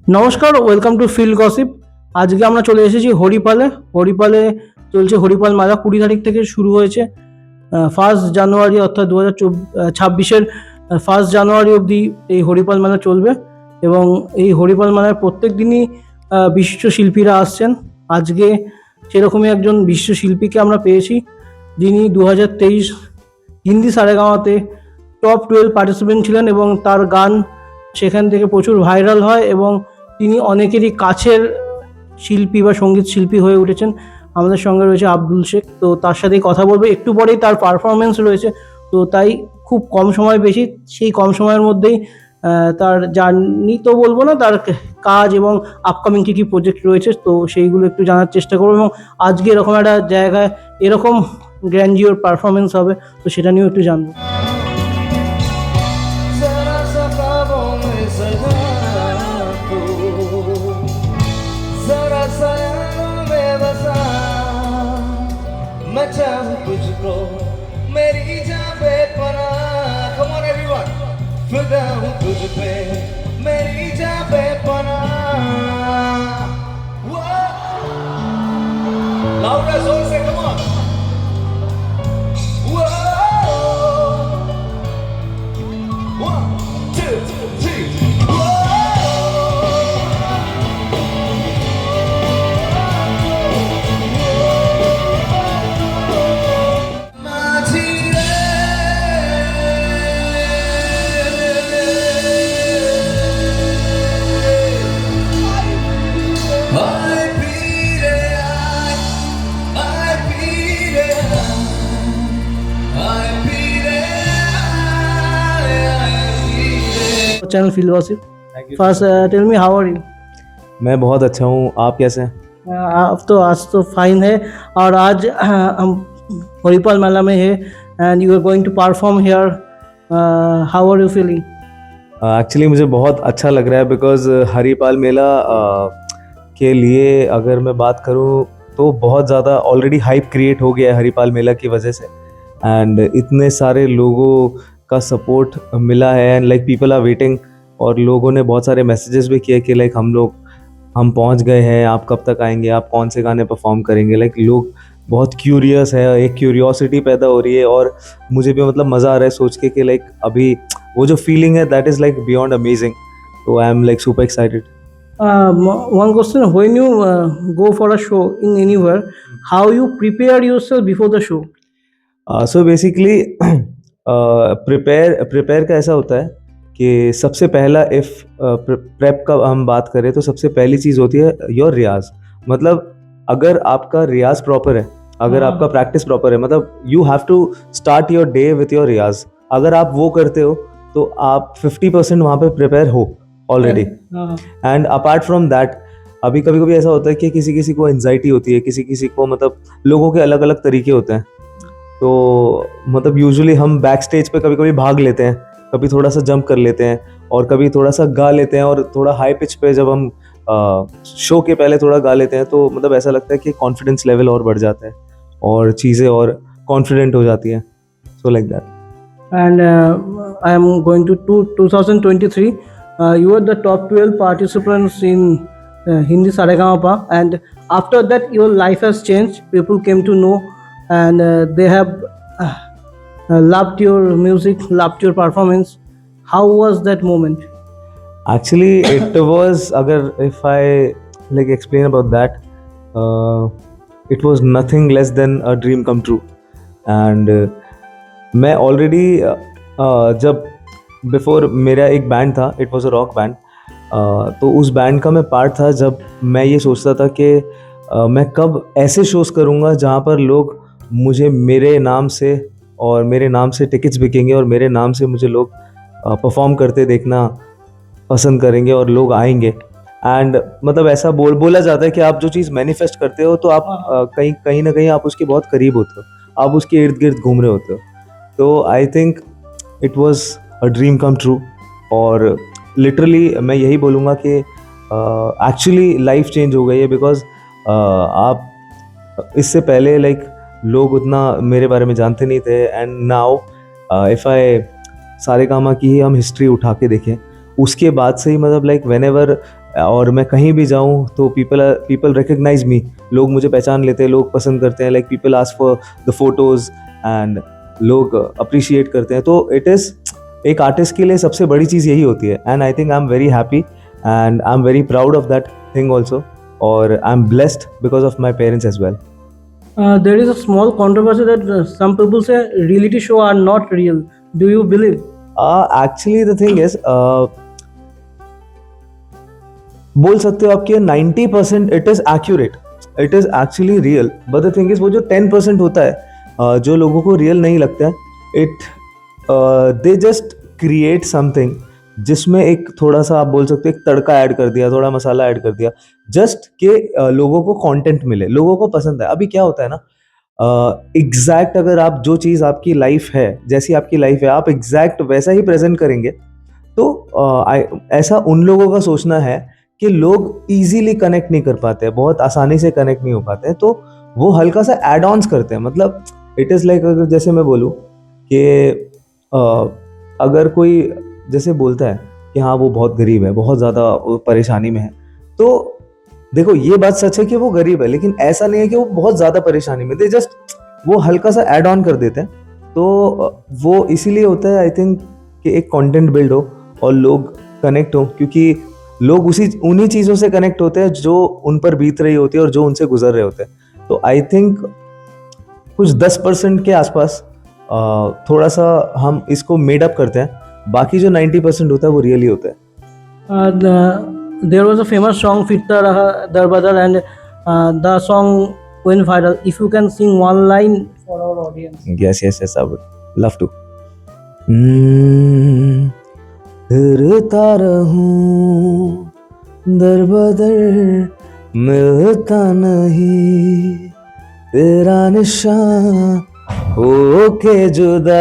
নমস্কার, welcome to field gossip. আজকে আমরা চলে এসেছি হরিপালে চলছে হরিপাল মেলা। 20 তারিখ থেকে শুরু হয়েছে। 1 জানুয়ারি অর্থাৎ 2026-এর 1 জানুয়ারি অবধি এই হরিপাল মেলা চলবে এবং এই হরিপাল মেলায় প্রত্যেক দিনই বিশিষ্ট শিল্পীরা আসছেন। আজকে সেরকমই একজন বিশিষ্ট শিল্পীকে আমরা পেয়েছি, যিনি 2023 হিন্দি সারেগামাতে টপ 12 পার্টিসিপেন্ট ছিলেন এবং তার গান সেখান থেকে প্রচুর ভাইরাল হয় এবং তিনি অনেকেরই কাছের শিল্পী বা সঙ্গীত শিল্পী হয়ে উঠেছেন। আমাদের সঙ্গে রয়েছে আব্দুল শেখ, তো তার সাথেই কথা বলবো। একটু পরেই তার পারফরমেন্স রয়েছে, তো তাই খুব কম সময় বেশি, সেই কম সময়ের মধ্যেই তার জার্নি তো বলবো না, তার কাজ এবং আপকামিং কী কী প্রজেক্ট রয়েছে তো সেইগুলো একটু জানার চেষ্টা করবো এবং আজকে এরকম একটা জায়গায় এরকম গ্র্যান্ডিওর পারফরমেন্স হবে, তো সেটা নিয়েও একটু জানবো। जरा सा ख्वाबों में सजा तू, जरा सा यारों में बसा, मैं चाहूं तुझको मेरी जान बेपनाह। Come on everyone, फिदा हूं तुझ पे मेरी जान बेपनाह। Louder soul से come on. Whoa. 1, 2, 3. Channel field gossip. Thank you. First tell me how are you? मैं बहुत अच्छा हूँ, आप कैसे हैं? आप तो आज तो फाइन है, और आज हम हरिपाल मेला में है and you are going to perform here. How are you feeling? Actually मुझे बहुत अच्छा लग रहा है बिकॉज हरिपाल मेला के लिए अगर मैं बात करूँ तो बहुत ज़्यादा ऑलरेडी हाइप क्रिएट हो गया है हरिपाल मेला की वजह से, एंड इतने सारे लोगों का सपोर्ट मिला है and like people are waiting, और लोगों ने बहुत सारे मैसेजेस भी किए कि लाइक हम पहुंच गए हैं, आप कब तक आएंगे, आप कौन से गाने परफॉर्म करेंगे। लाइक लोग बहुत क्यूरियस है, एक क्यूरियोसिटी पैदा हो रही है, और मुझे भी मतलब मज़ा आ रहा है सोच के कि लाइक अभी वो जो फीलिंग है that is like beyond amazing. तो I am like super excited. One question: when you go for a show in anywhere, how you prepare yourself before the show? So basically prepare का ऐसा होता है कि सबसे पहला if prep का हम बात करें तो सबसे पहली चीज़ होती है योर रियाज। मतलब अगर आपका रियाज प्रॉपर है, अगर आपका प्रैक्टिस प्रॉपर है, मतलब you have to start your day with your रियाज। अगर आप वो करते हो तो आप 50% वहाँ पे प्रिपेयर हो already. And apart from that, अभी कभी कभी ऐसा होता है कि किसी किसी को एंजाइटी होती है, किसी किसी को मतलब लोगों के अलग अलग तरीके होते हैं। तो मतलब यूजुअली हम बैक स्टेज पे कभी कभी भाग लेते हैं, कभी थोड़ा सा जंप कर लेते हैं, और कभी थोड़ा सा गा लेते हैं, और थोड़ा हाई पिच पे जब हम शो के पहले थोड़ा गा लेते हैं तो मतलब ऐसा लगता है कि कॉन्फिडेंस लेवल और बढ़ जाता है और चीज़ें और कॉन्फिडेंट हो जाती हैं। So like that. And I am going to 2023. You are the top 12 participants in Hindi Saregama, and after that your life has changed. People came to know, and they have loved your music, loved your performance. How was that moment? Actually it was, अगर if I like explain about that, it was nothing less than a dream come true. And मैं already जब before मेरा एक band था, it was a rock band, तो उस band का मैं पार्ट था। जब मैं ये सोचता था कि मैं कब ऐसे शोज़ करूँगा जहाँ पर लोग मुझे मेरे नाम से और मेरे नाम से टिकट्स बिकेंगे और मेरे नाम से मुझे लोग परफॉर्म करते देखना पसंद करेंगे और लोग आएंगे। एंड मतलब ऐसा बोला जाता है कि आप जो चीज़ मैनिफेस्ट करते हो तो आप कहीं ना कहीं आप उसके बहुत करीब होते हो, आप उसके इर्द गिर्द घूम रहे होते हो। तो I think it was a dream come true, और लिटरली मैं यही बोलूँगा कि एक्चुअली लाइफ चेंज हो गई है। बिकॉज आप इससे पहले लाइक लोग उतना मेरे बारे में जानते नहीं थे, and now if I Saregama की ही हम हिस्ट्री उठा के देखें, उसके बाद से ही मतलब लाइक व्हेनेवर और मैं कहीं भी जाऊँ तो पीपल रिकग्नाइज मी, लोग मुझे पहचान लेते हैं, लोग पसंद करते हैं, like people ask for the photos and लोग अप्रिशिएट करते हैं. तो इट इज़, एक आर्टिस्ट के लिए सबसे बड़ी चीज़ यही होती है. And I think I am very happy and I am very proud of that thing also, और I am blessed because of my parents as well. There is a small controversy that some people say reality show are not real. Do you believe? Actually the thing is, बोल सकते हो आपके 90% it is accurate, it is actually real, but the thing is वो जो 10% होता है जो लोगों को रियल नहीं लगता है, दे जस्ट क्रिएट समथिंग जिसमें एक थोड़ा सा आप बोल सकते हो एक तड़का ऐड कर दिया, थोड़ा मसाला ऐड कर दिया, जस्ट के लोगों को कंटेंट मिले, लोगों को पसंद है. अभी क्या होता है ना, एग्जैक्ट अगर आप जो चीज़ आपकी लाइफ है, जैसी आपकी लाइफ है, आप एग्जैक्ट वैसा ही प्रेजेंट करेंगे, तो ऐसा उन लोगों का सोचना है कि लोग इजीली कनेक्ट नहीं कर पाते हैं, बहुत आसानी से कनेक्ट नहीं हो पाते हैं, तो वो हल्का सा एड ऑन्स करते हैं. मतलब इट इज़ लाइक, अगर जैसे मैं बोलूँ कि अगर कोई जैसे बोलता है कि हाँ वो बहुत गरीब है, बहुत ज़्यादा परेशानी में है, तो देखो ये बात सच है कि वो गरीब है, लेकिन ऐसा नहीं है कि वो बहुत ज़्यादा परेशानी में, दे जस्ट वो हल्का सा ऐड ऑन कर देते हैं. तो वो इसीलिए होता है आई थिंक कि एक कंटेंट बिल्ड हो और लोग कनेक्ट हो, क्योंकि लोग उन्हीं चीज़ों से कनेक्ट होते हैं जो उन पर बीत रही होती है और जो उनसे गुजर रहे होते हैं. तो आई थिंक कुछ 10% के आसपास थोड़ा सा हम इसको मेड अप करते हैं, बाकी जो 90% होता है वो रियली होता है. There was a famous song Fitta Raha Darbadar, and the song went viral. If you can sing one line for our audience. Yes, I would love to. फिरता रहूं दर बदर, मिलता नहीं तेरा निशान, होके जुदा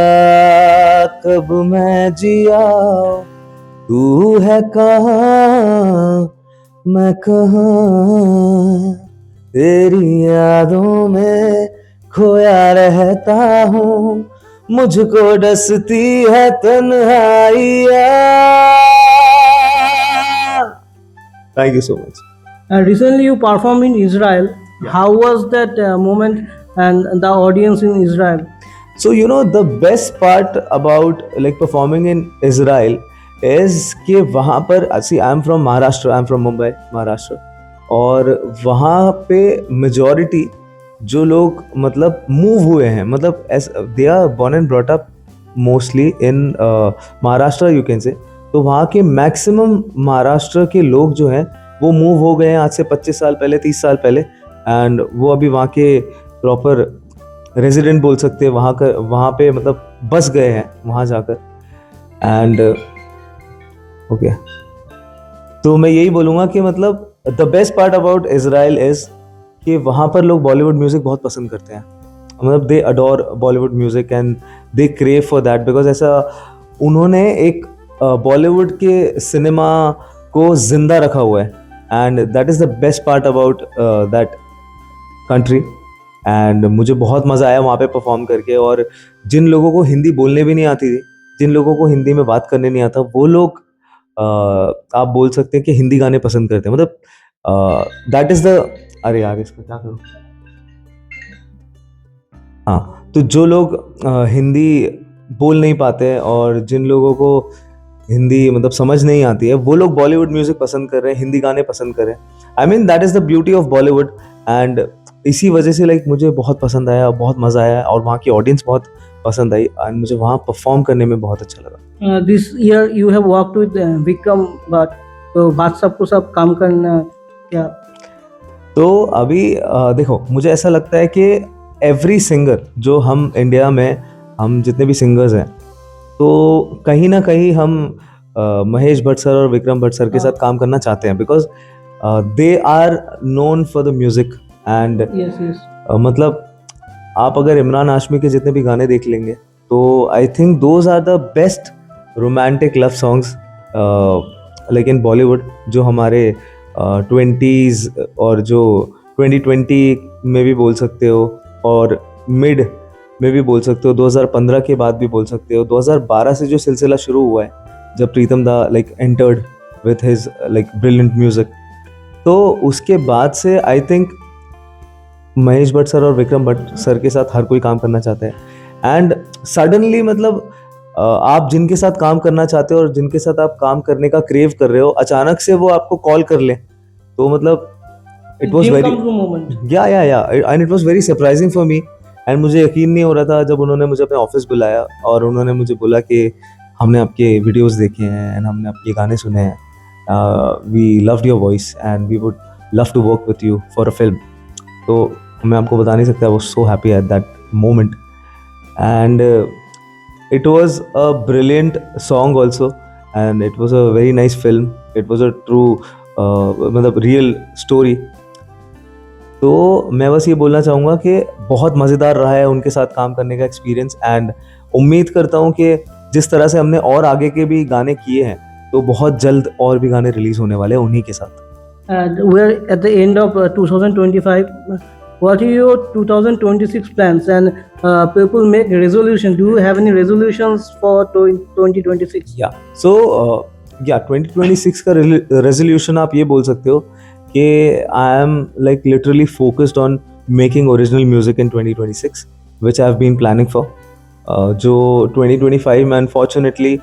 कब मैं जिया, तू है कहाँ मैं कहाँ, तेरी यादों में खोया रहता हूँ, मुझको डसती है तन्हाइया. Thank you so much. Recently you performed in Israel. How was that moment and the audience in Israel? So you know the best part about like performing in Israel is कि वहाँ पर, see I'm from Maharashtra, I'm from Mumbai, Maharashtra, और वहाँ पे majority जो लोग मतलब move हुए हैं, मतलब they are born and brought up mostly in Maharashtra you can say, तो वहाँ के मैक्सिमम महाराष्ट्र के लोग जो हैं वो मूव हो गए हैं आज से 25 साल पहले, 30 साल पहले, एंड वो अभी वहाँ के प्रॉपर रेजिडेंट बोल सकते हैं, वहाँ पे मतलब बस गए हैं वहाँ जाकर. एंड ओके, तो मैं यही बोलूँगा कि मतलब the best part about Israel is कि वहाँ पर लोग बॉलीवुड म्यूज़िक बहुत पसंद करते हैं, मतलब they adore Bollywood music and they crave for that, because ऐसा उन्होंने एक बॉलीवुड के सिनेमा को जिंदा रखा हुआ है, and that is the best part about that country. And मुझे बहुत मज़ा आया वहाँ पे परफॉर्म करके, और जिन लोगों को हिंदी बोलने भी नहीं आती थी, जिन लोगों को हिंदी में बात करने नहीं आता, वो लोग आप बोल सकते हैं कि हिंदी गाने पसंद करते हैं. मतलब दैट इज़ द, अरे यार इसका क्या करूँ, हाँ, तो जो लोग हिंदी बोल नहीं पाते और जिन लोगों को हिंदी मतलब समझ नहीं आती है, वो लोग बॉलीवुड म्यूजिक पसंद कर रहे हैं, हिंदी गाने पसंद कर रहे हैं. I mean that is the beauty of Bollywood, and इसी वजह से लाइक मुझे बहुत पसंद आया, बहुत मज़ा आया, और वहाँ की ऑडियंस बहुत पसंद आई, एंड मुझे वहाँ परफॉर्म करने में बहुत अच्छा लगा. This year you have worked with Vikram Bhatt, तो बात सबको सब काम करना क्या? तो अभी देखो, मुझे ऐसा लगता है कि एवरी सिंगर जो हम इंडिया में, हम जितने भी सिंगर्स हैं, तो कहीं ना कहीं हम महेश भट्ट सर और विक्रम भट्ट सर के साथ काम करना चाहते हैं, because they are known for the music. And मतलब आप अगर इमरान हाशमी के जितने भी गाने देख लेंगे, तो I think those are the best romantic love songs like in Bollywood, जो हमारे 20s और जो 2020 में भी बोल सकते हो, और मिड में भी बोल सकते हो, 2015 के बाद भी बोल सकते हो, 2012 से जो सिलसिला शुरू हुआ है, जब प्रीतम दा like entered with his like brilliant music. तो उसके बाद से I think Mahesh Bhatt sir और विक्रम भट्ट सर के साथ हर कोई काम करना चाहता है एंड सडनली मतलब आप जिनके साथ काम करना चाहते हो और जिनके साथ आप काम करने का क्रेव कर रहे हो अचानक से वो आपको कॉल कर ले तो मतलब it was Dream very come true moment. या and it was very surprising for me and मुझे यकीन नहीं हो रहा था जब उन्होंने मुझे अपने ऑफिस बुलाया और उन्होंने मुझे बोला कि हमने आपके वीडियोस देखे हैं एंड हमने आपके गाने सुने हैं we loved your voice and we would love to work with you for a film तो मैं आपको बता नहीं सकता I was so happy at that moment and it was a brilliant song also and it was a very nice film. It was a true मतलब real story. तो मैं बस ये बोलना चाहूँगा कि बहुत मज़ेदार रहा है उनके साथ काम करने का एक्सपीरियंस एंड उम्मीद करता हूँ कि जिस तरह से हमने और आगे के भी गाने किए हैं तो बहुत जल्द और भी गाने रिलीज होने वाले हैं उन्हीं के साथ. And we're at the end of 2025. What are your 2026 plans? And people make resolutions. Do you have any resolutions for 2026? या सो या 2026 का रेजोल्यूशन आप ये बोल सकते हो कि I am like literally focused on making original music in 2026 which I have been planning for जो 2025 में अनफॉर्चुनेटली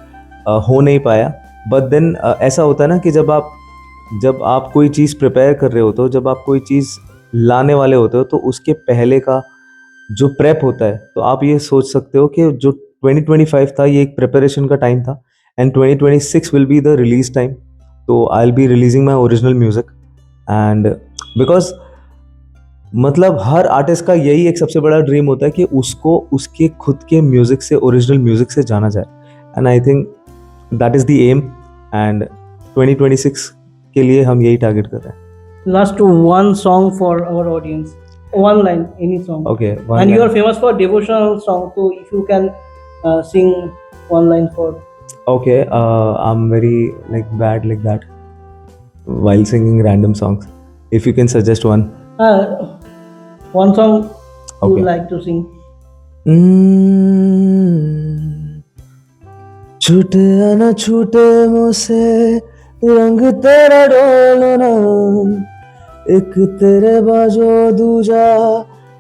हो नहीं पाया बट देन ऐसा होता है ना कि जब आप कोई चीज़ प्रिपेयर कर रहे होते हो जब आप कोई चीज़ लाने वाले होते हो तो उसके पहले का जो प्रेप होता है तो आप ये सोच सकते हो कि जो 2025 था ये एक प्रिपरेशन का टाइम था and 2026 will be the release time तो I will be releasing my original music and because मतलब हर आर्टिस्ट का यही एक सबसे बड़ा ड्रीम होता है कि उसको उसके खुद के म्यूजिक से ओरिजिनल म्यूजिक से जाना जाए and I think that is the aim and 2026 के लिए हम यही टारगेट कर रहे हैं. Last one song for our audience. One line, any song. Okay, And you are famous for devotional song, so if you can sing one line for. Okay, I'm very like bad like that while singing random songs. If you can suggest one. One song you Okay. would like to sing. छूटे न छूटे मुझसे रंग तेरा डोलना एक तेरे बाजो दूजा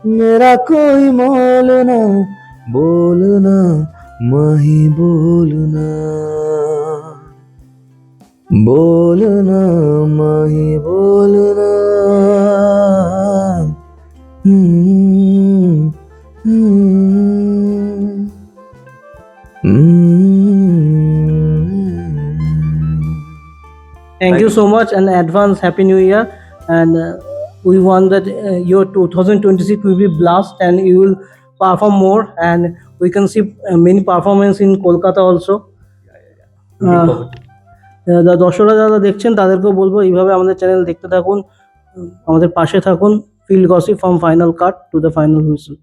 मेरा कोई मोल ना बोलना माही बोलना बोलना माही बोलना Thank you so much and advance Happy New Year. And we want that your 2026 will be blast and you will perform more and we can see many performance in Kolkata also. দর্শকরা যারা দেখছেন তাদেরকেও বলবো এইভাবে আমাদের channel দেখতে থাকুন আমাদের পাশে থাকুন field gossip from final cut to the final whistle.